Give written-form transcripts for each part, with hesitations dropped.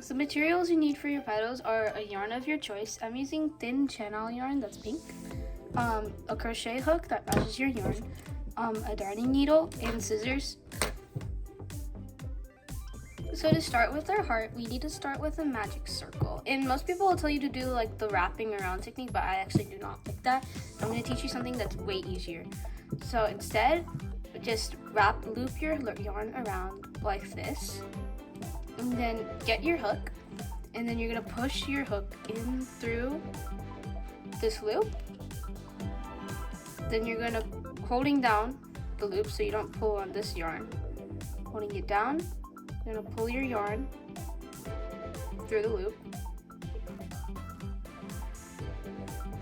So the materials you need for your petals are a yarn of your choice. I'm using thin channel yarn that's pink, a crochet hook that matches your yarn, a darning needle, and scissors. So to start with our heart, we need to start with a magic circle. And most people will tell you to do like the wrapping around technique, but I actually do not like that. I'm going to teach you something that's way easier. So instead, just loop your yarn around like this, and then get your hook, and then you're going to push your hook in through this loop. Then you're going to holding down the loop so you don't pull on this yarn, holding it down. You're going to pull your yarn through the loop,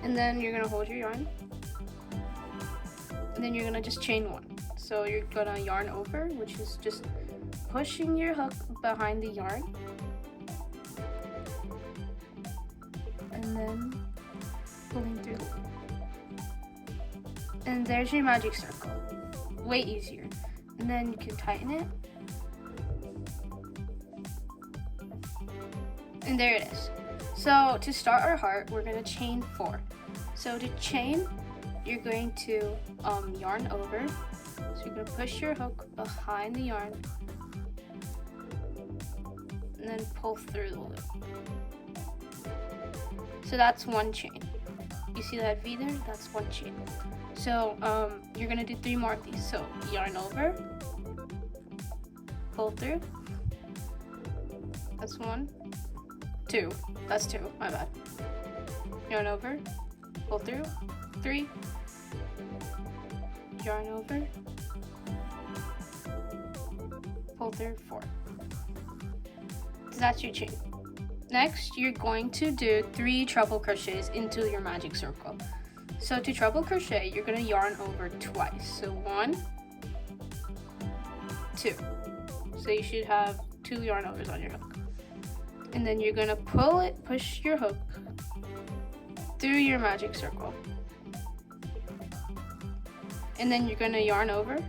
and then you're going to hold your yarn, and then you're going to just chain one. So you're going to yarn over, which is just pushing your hook behind the yarn, and then pulling through the loop. And there's your magic circle. Way easier. And then you can tighten it. And there it is. So to start our heart, we're going to chain 4. So to chain, you're going to yarn over. So you're going to push your hook behind the yarn and then pull through the loop. So that's one chain. You see that V there? That's one chain. So you're going to do 3 more of these. So yarn over, pull through. That's 1. 2. That's 2. My bad. Yarn over, pull through. 3. Yarn over, pull through. 4. So that's your chain. Next, you're going to do 3 treble crochets into your magic circle. So to treble crochet, you're going to yarn over twice. So 1, 2. So you should have 2 yarn overs on your hook. And then you're going to push your hook through your magic circle. And then you're going to yarn over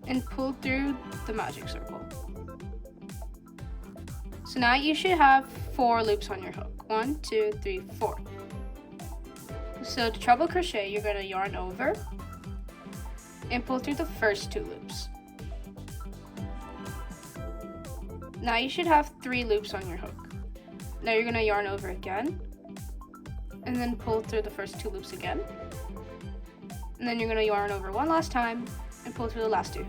and pull through the magic circle. So now you should have 4 loops on your hook. 1, 2, 3, 4. So to treble crochet, you're going to yarn over and pull through the first 2 loops. Now you should have 3 loops on your hook. Now you're going to yarn over again and then pull through the first 2 loops again. And then you're going to yarn over one last time and pull through the last 2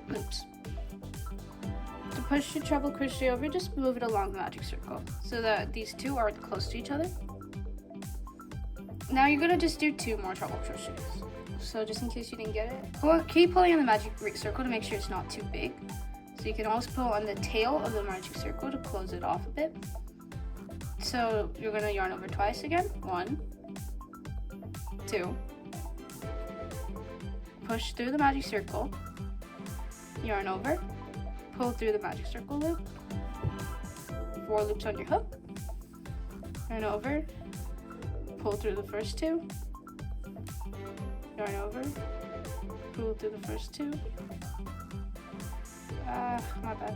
loops. To push your treble crochet over, just move it along the magic circle so that these 2 are close to each other. Now you're going to just do 2 more treble crochets. So just in case you didn't get it, keep pulling on the magic circle to make sure it's not too big. So you can also pull on the tail of the magic circle to close it off a bit. So you're going to yarn over twice again. 1, 2. Push through the magic circle. Yarn over. Pull through the magic circle loop. 4 loops on your hook. Yarn over. Pull through the first 2. Yarn over. Pull through the first 2. My bad.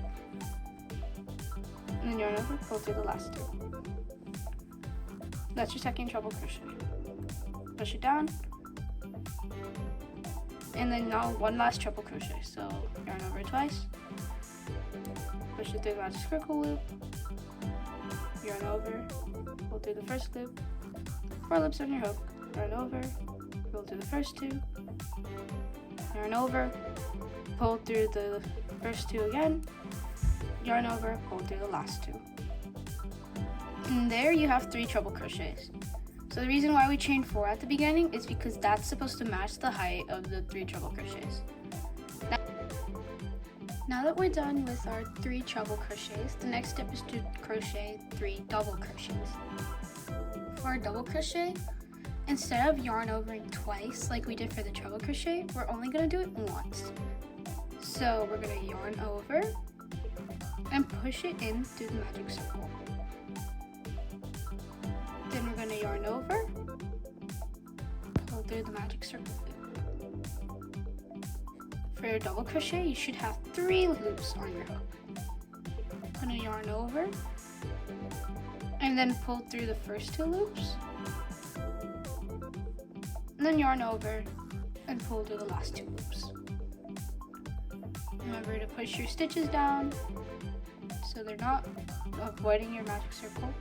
And then yarn over, pull through the last 2. That's your second treble crochet. Push it down. And then now 1 last treble crochet. So yarn over twice. Push it through the magic circle loop. Yarn over, pull through the first loop. 4 loops on your hook. Yarn over, pull through the first 2. Yarn over, pull through the first 2 again. Yarn over, pull through the last 2. And there you have 3 treble crochets. So the reason why we chain 4 at the beginning is because that's supposed to match the height of the 3 treble crochets. Now that we're done with our 3 treble crochets, the next step is to crochet 3 double crochets. For a double crochet, instead of yarn overing twice like we did for the treble crochet, we're only going to do it once. So we're going to yarn over and push it in through the magic circle. Then we're going to yarn over, pull through the magic circle loop. For your double crochet, you should have 3 loops on your hook. put a yarn over, and then pull through the first 2 loops, and then yarn over and pull through the last 2 loops. Remember to push your stitches down so they're not avoiding your magic circle.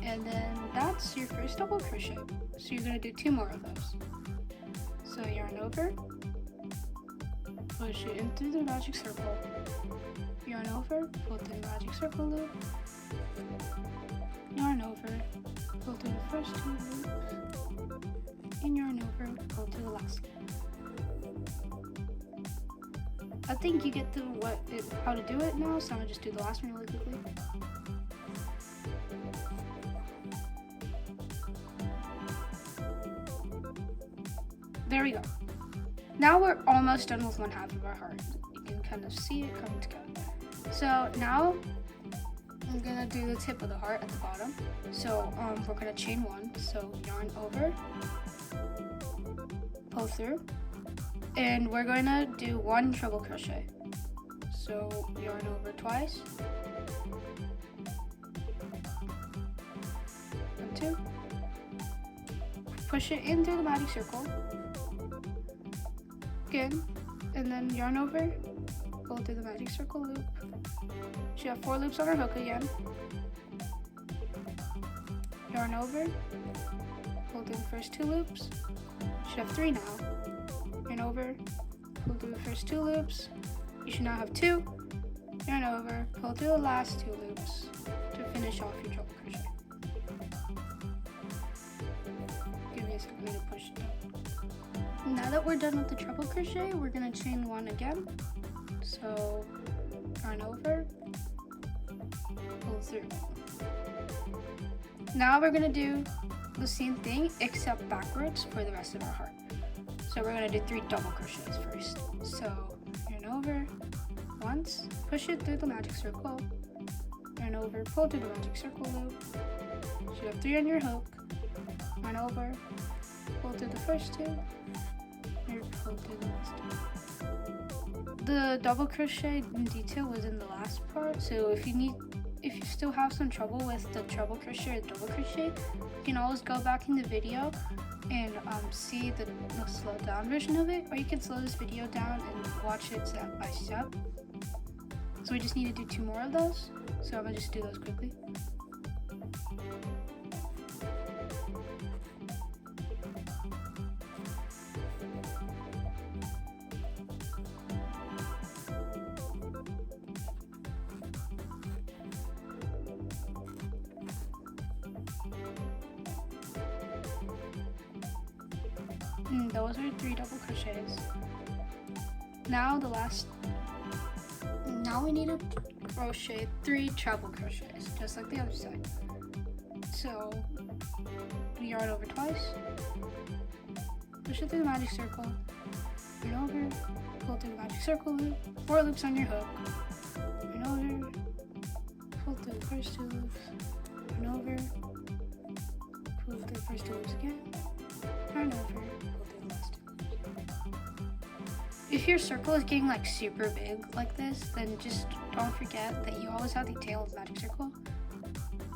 And then that's your first double crochet. So you're going to do 2 more of those. So yarn over, push it in through the magic circle, yarn over, pull through the magic circle loop, yarn over, pull through the first 2 loops, and yarn over, pull through the last loop. I think you get how to do it now, so I'm gonna just do the last one really quickly. There we go. Now we're almost done with 1/2 of our heart. You can kind of see it coming together. So now I'm gonna do the tip of the heart at the bottom. So we're gonna chain 1. So yarn over, pull through, and we're going to do 1 treble crochet. So yarn over twice, 1, 2, push it in through the magic circle again, and then yarn over, pull through the magic circle loop. She have 4 loops on her hook again, yarn over, pull through the first 2 loops. She have 3 now. Yarn over, pull through the first 2 loops. You should now have 2. Yarn over, pull through the last 2 loops to finish off your treble crochet. Give me a second, I need to push it down. Now that we're done with the treble crochet, we're going to chain 1 again. So yarn over, pull through. Now we're going to do the same thing except backwards for the rest of our heart. So we're going to do 3 double crochets first. So yarn over once, push it through the magic circle, yarn over, pull through the magic circle loop. You should have 3 on your hook, yarn over, pull through the first 2, and pull through the last 2. The double crochet in detail was in the last part, so if you still have some trouble with the treble crochet or double crochet, you can always go back in the video and see the slow down version of it, or you can slow this video down and watch it step by step. So we just need to do 2 more of those, so I'm gonna just do those quickly. And those are 3 double crochets. Now we need to crochet 3 treble crochets, just like the other side. So yarn over twice, push it through the magic circle, yarn over, pull through the magic circle loop, 4 loops on your hook, yarn over, pull through the first 2 loops, yarn over, pull through the first 2 loops again, yarn over, pull through the last 2 loops. If your circle is getting like super big like this, then just don't forget that you always have the tail of the magic circle.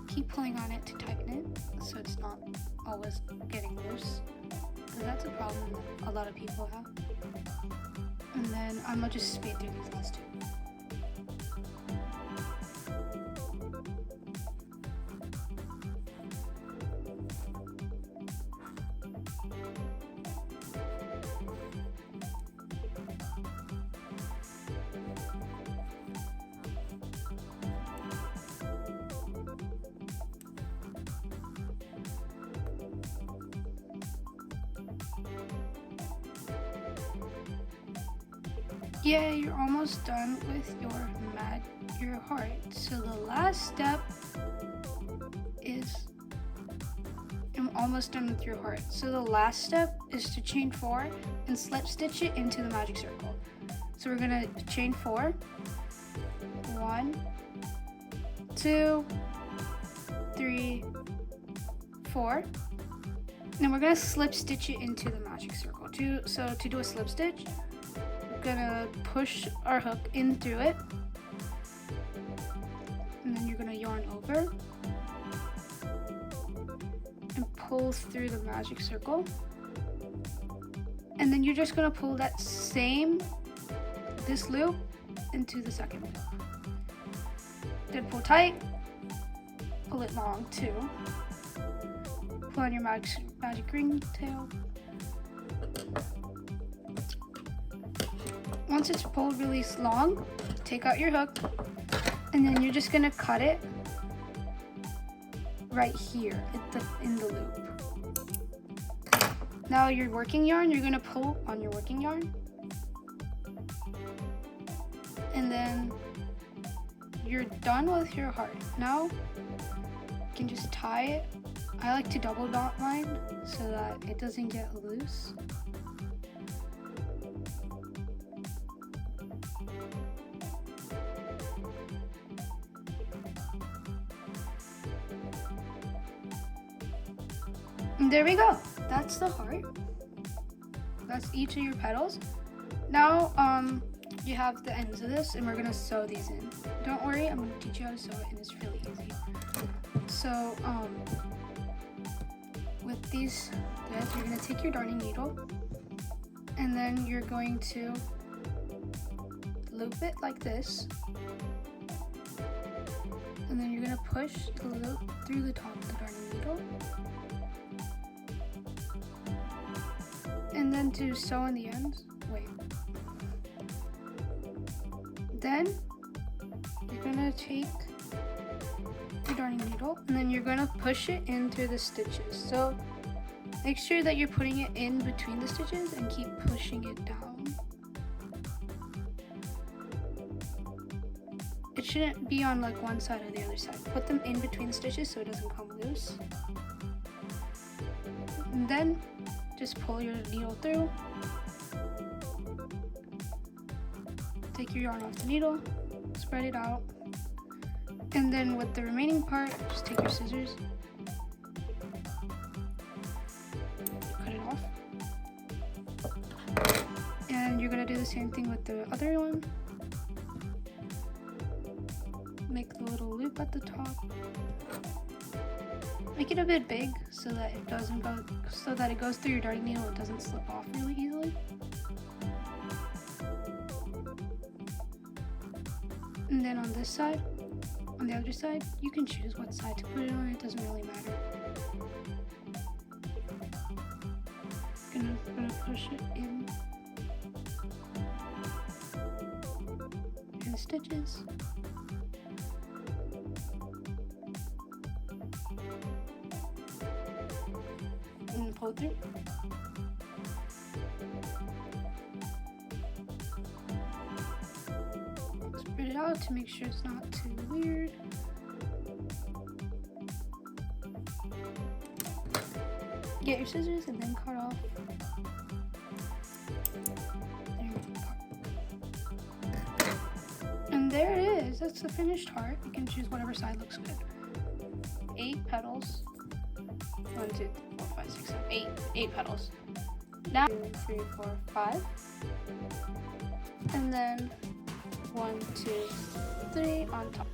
Keep pulling on it to tighten it so it's not always getting loose, because that's a problem that a lot of people have. And then I'm gonna just speed through these last 2. Yeah, you're almost done with your heart. So the last step is, I'm almost done with your heart. So the last step is to chain 4 and slip stitch it into the magic circle. So we're gonna chain 4, 1, 2, 3, 4. And we're gonna slip stitch it into the magic circle. So to do a slip stitch, gonna push our hook in through it, yarn over and pull through the magic circle. And then you're just gonna pull this loop into the second loop. Then pull tight, pull it long too. Pull on your magic ring tail. Once it's pulled really long, take out your hook, and then you're just gonna cut it right here in the loop. Now your working yarn, you're gonna pull on your working yarn, and then you're done with your heart. Now you can just tie it. I like to double knot mine so that it doesn't get loose. And there we go. That's the heart. That's each of your petals. Now you have the ends of this, and we're gonna sew these in. Don't worry, I'm gonna teach you how to sew it, and it's really easy. So with these threads, you're gonna take your darning needle, and then you're going to loop it like this, and then you're gonna push the loop through the top of the darning needle. And then to sew in the ends, then you're gonna take your darning needle, and then you're gonna push it in through the stitches. So make sure that you're putting it in between the stitches and keep pushing it down. It shouldn't be on like one side or the other side. Put them in between the stitches so it doesn't come loose. And then just pull your needle through. Take your yarn off the needle, spread it out, and then with the remaining part, just take your scissors, cut it off. And you're gonna do the same thing with the other one. Make the little loop at the top. Make it a bit big so that it goes through your darning needle and doesn't slip off really easily. And then on this side, on the other side, you can choose what side to put it on, it doesn't really matter. Gonna push it in the stitches. And pull through. Spread it out to make sure it's not too weird. Get your scissors and then cut off. And there it is. That's the finished heart. You can choose whatever side looks good. 8 petals. 1, 2, 3, 4, 5, 6, 7, 8. 8 petals. Now 2, 3, 4, 5. And then 1, 2, 3 on top.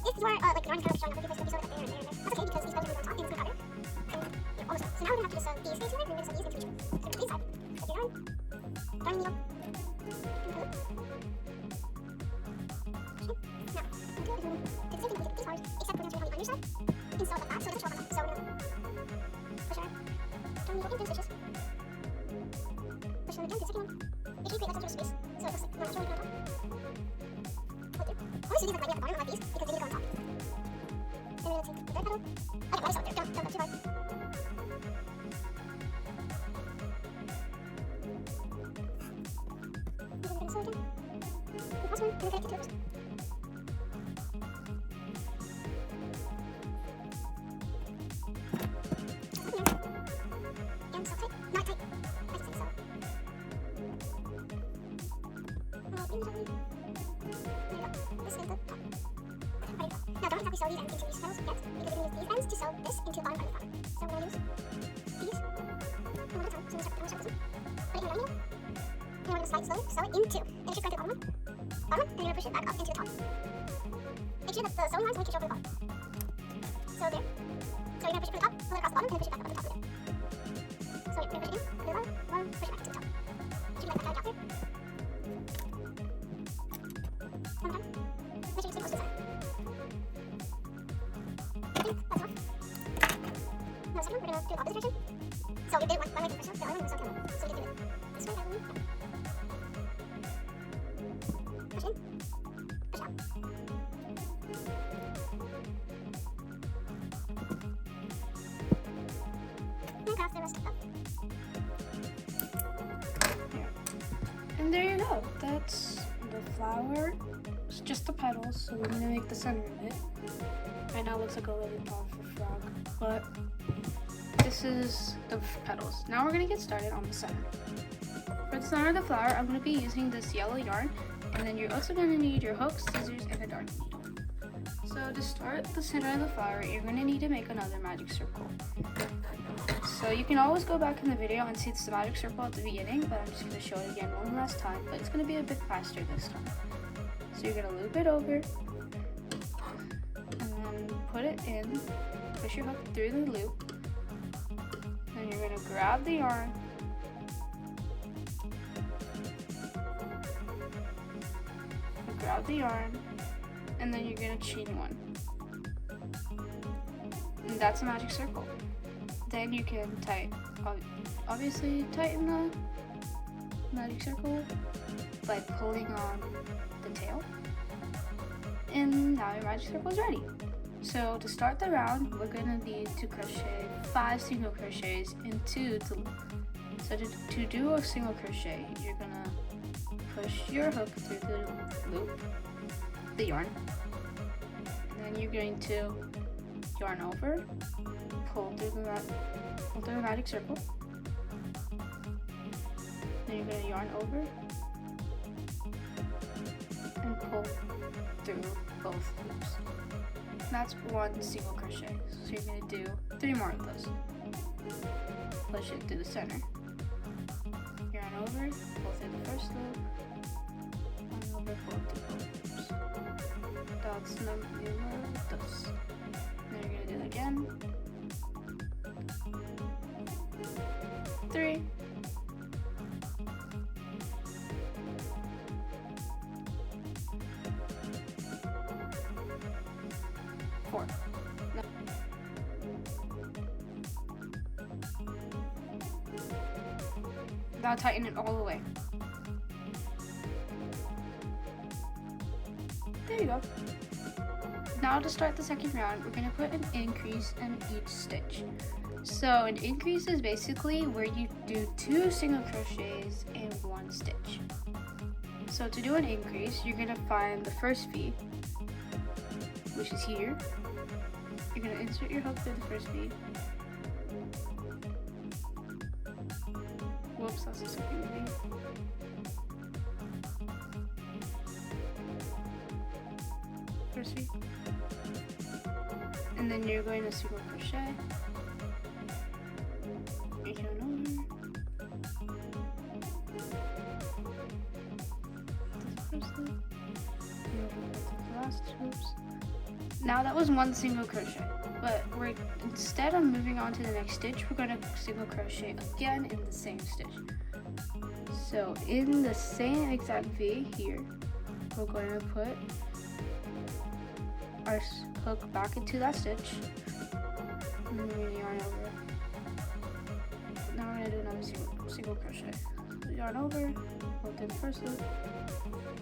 If you are like the yarn kind of showing up, you sew it up there and there and there. That's okay because these petals are on top and it's going to cover. And you're almost done. So now we're going to have to just sew these spaces in there, and we're going to sew these into each other. So inside, with your yarn, darning needle, and pull it. Okay. Now, until the take the same thing with these bars, except we're going to do it on the underside. You can sew it like that, so it doesn't show up on top. So we're going to push our darning needle in second one. Make sure you create less space so it looks like not naturally on top. Pull through. I always do these like right at the bottom, I like these because they need to go on top. Then we're gonna take the third petal. Okay, nice out there. Don't go too hard. So again. The last one, and then connect it to the first one. And so tight, not tight. I just think so. Bring it up. There you go. This is the top. There you go. Now don't exactly sew these ends into these petals yet, because we're going to use these ends to sew this into the bottom part of the flower. So we're going to use these one at a time. So we're going to start with this one. Put it in the right needle. And we're going to slide slowly, sew it into. And it should go to the bottom one. Bottom one, and you're going to push it back up into the top. Make sure that the sewing lines make it show for the bottom. So there. So you're going to push it from the top, pull it across the bottom, and then push it back up on the top of there. So you're going to push it in, put it on, or push it back to the top. Keep like that out there. One more time. Make sure you stay close to the side. Okay, that's enough. Now the second one, we're going to do the opposite direction. So we did one leg in the first one, the other one we're going to sew the other one. So we can do it this way, that way. Push in, push out. And cross the rest up. And there you go. That's the flower. It's just the petals, so we're gonna make the center of it. Right now it looks like a little pond for frog, but this is the petals. Now we're gonna get started on the center. For the center of the flower, I'm gonna be using this yellow yarn, and then you're also gonna need your hook, scissors, and a darning needle. So to start the center of the flower, you're gonna need to make another magic circle. So you can always go back in the video and see the magic circle at the beginning, but I'm just going to show it again one last time, but it's going to be a bit faster this time. So you're going to loop it over, and then put it in, push your hook through the loop, then you're going to grab the yarn, and then you're going to chain one. And that's a magic circle. Then you can obviously tighten the magic circle by pulling on the tail. And now your magic circle is ready. So to start the round, we're going to need to crochet 5 single crochets and 2 to loop. So to do a single crochet, you're going to push your hook through the loop, the yarn, and then you're going to yarn over, pull through the magic circle. Then you're going to yarn over and pull through both loops. That's one single crochet. So you're going to do 3 more of those. Push it through the center. Yarn over, pull through the first loop. Yarn over, pull through both loops. That's number 2. Then you're going to do it again. 3. 4. Now tighten it all the way. There you go. Now to start the second round, we're going to put an increase in each stitch. So an increase is basically where you do 2 single crochets in 1 stitch. So to do an increase, you're going to find the first V, which is here. You're going to insert your hook through the first V. Whoops, that's the second V. First V. And then you're going to single crochet. Yarn over. The first loop. The last loops. Now that was 1 single crochet, but instead of moving on to the next stitch, we're going to single crochet again in the same stitch. So in the same exact V here, we're going to put our hook back into that stitch, and then we're going to yarn over. Now we're going to do another single crochet. yarn over, pull through the first loop,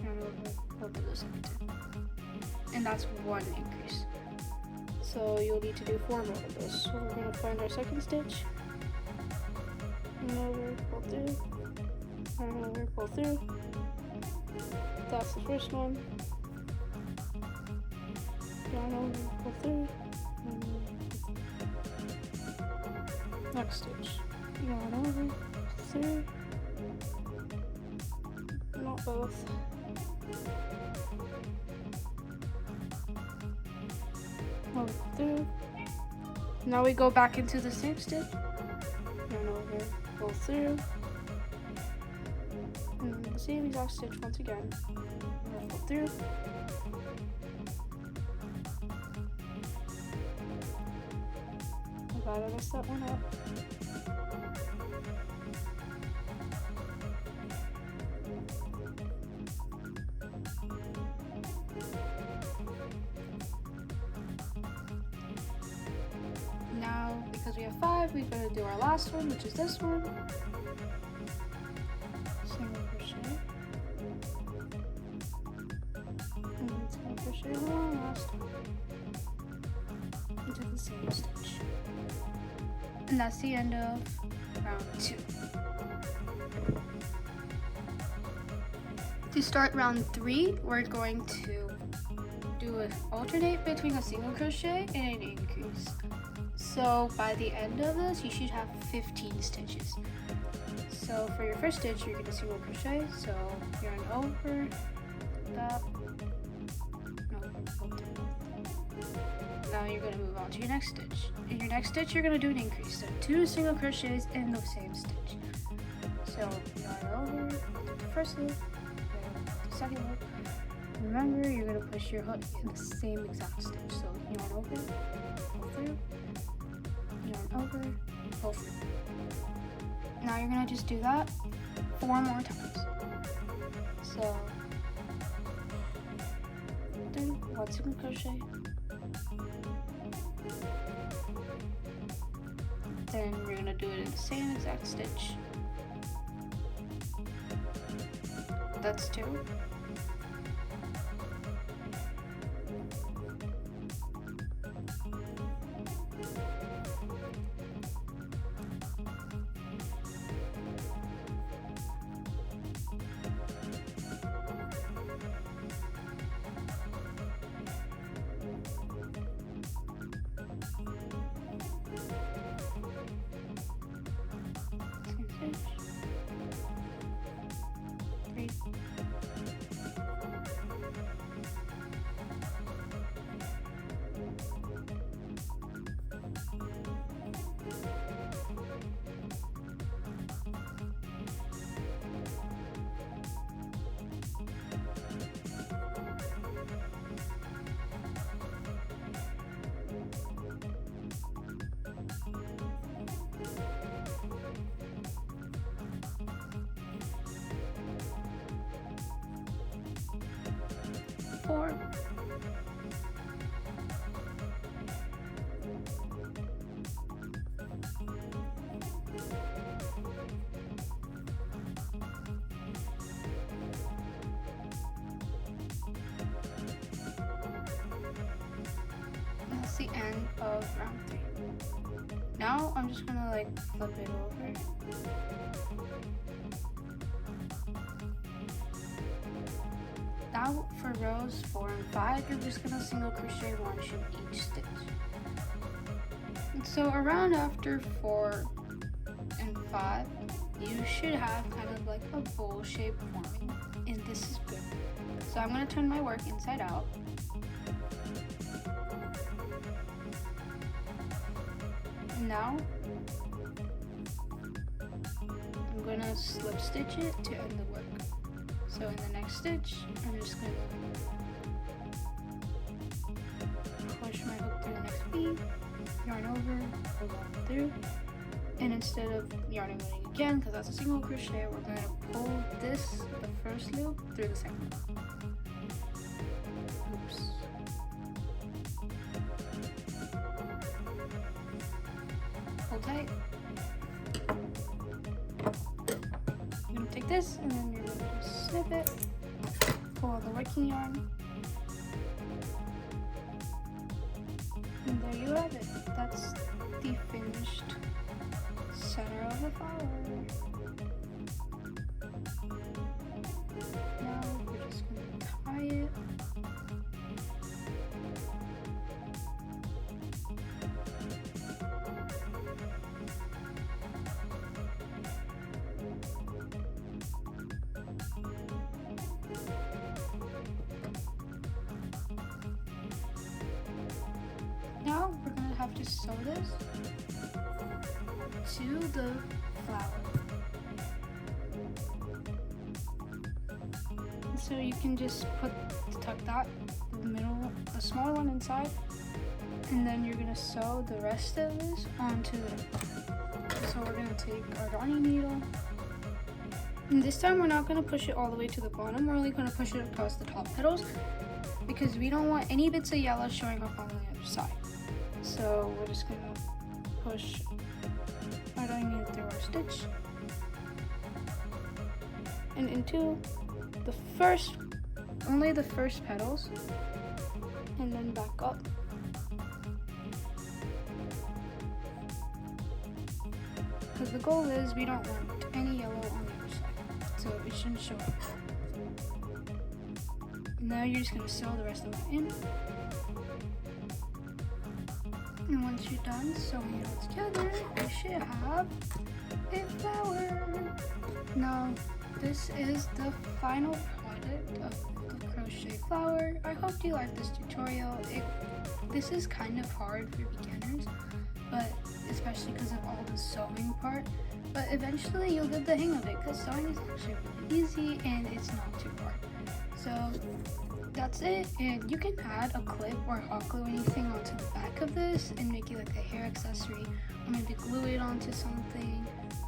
yarn over, pull through the second loop. And that's one increase. So you'll need to do 4 more of those. So we're going to find our second stitch, yarn over, pull through, yarn over, pull through. That's the first one. Yarn over, pull through. Next stitch, yarn over, pull through. Not both. Pull through. Now we go back into the same stitch. Yarn over, pull through. And the same exact stitch once again. Pull through. I'm glad I messed that one up. Now, because we have 5, we're going to do our last one, which is this one. Single crochet. And single crochet one last into the same stitch. And that's the end of round 2. To start round 3, we're going to do an alternate between a single crochet and an increase. So by the end of this, you should have 15 stitches. So for your first stitch, you're going to single crochet. So yarn over that. Now you're going to move on to your next stitch. In your next stitch, you're going to do an increase. So 2 single crochets in the same stitch. So yarn over the first loop, the second loop. Remember, you're going to push your hook in the same exact stitch. So yarn over, pull through, yarn over, pull through. Now you're going to just do that 4 more times. So do 1 single crochet, then we're going to do it in the same exact stitch. That's 2. Same stitch. 3. 4. That's the end of round 3. Now I'm just gonna flip it over. Now for rows 4 and 5, you're just gonna single crochet 1 in each stitch. And so around after 4 and 5, you should have kind of like a bowl shape forming, and this is good. So I'm gonna turn my work inside out. Now I'm gonna slip stitch it to end the work. So in the next stitch, I'm just gonna push my hook through the next bead, yarn over, pull that through, and instead of yarning winning again, because that's a single crochet, we're gonna pull the first loop through the second loop. Oops. Hold tight. I'm gonna take this, and then you're gonna just snip it, pull out the working yarn, and there you have it. That's the finished center of the flower. Now we're just gonna tie it. Now we're gonna have to sew this to the flower. So you can just tuck that, the middle, the smaller one inside, and then you're gonna sew the rest of this onto it. So we're gonna take our darning needle, and this time we're not gonna push it all the way to the bottom. We're only gonna push it across the top petals because we don't want any bits of yellow showing up on the other side. So we're just gonna push our darning needle through our stitch and into the first, only the first petals, and then back up. Because the goal is we don't want any yellow on the other side, so it shouldn't show up. Now you're just gonna sew the rest of that in. And once you're done sewing it all together, you should have a flower. Now, this is the final product of the crochet flower. I hope you liked this tutorial. This is kind of hard for beginners, but especially because of all the sewing part. But eventually you'll get the hang of it because sewing is actually really easy and it's not too hard. So that's it, and you can add a clip or hot glue anything onto the back of this and make it like a hair accessory, or maybe glue it onto something,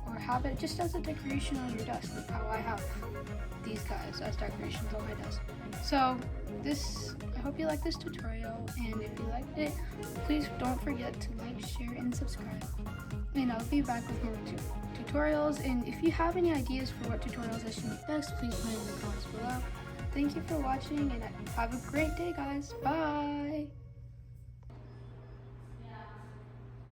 or have it just as a decoration on your desk, like how I have these guys as decorations on my desk. So I hope you liked this tutorial, and if you liked it, please don't forget to like, share, and subscribe. And I'll be back with more tutorials, and if you have any ideas for what tutorials I should make next, please put it in the comments below. Thank you for watching, and have a great day, guys. Bye!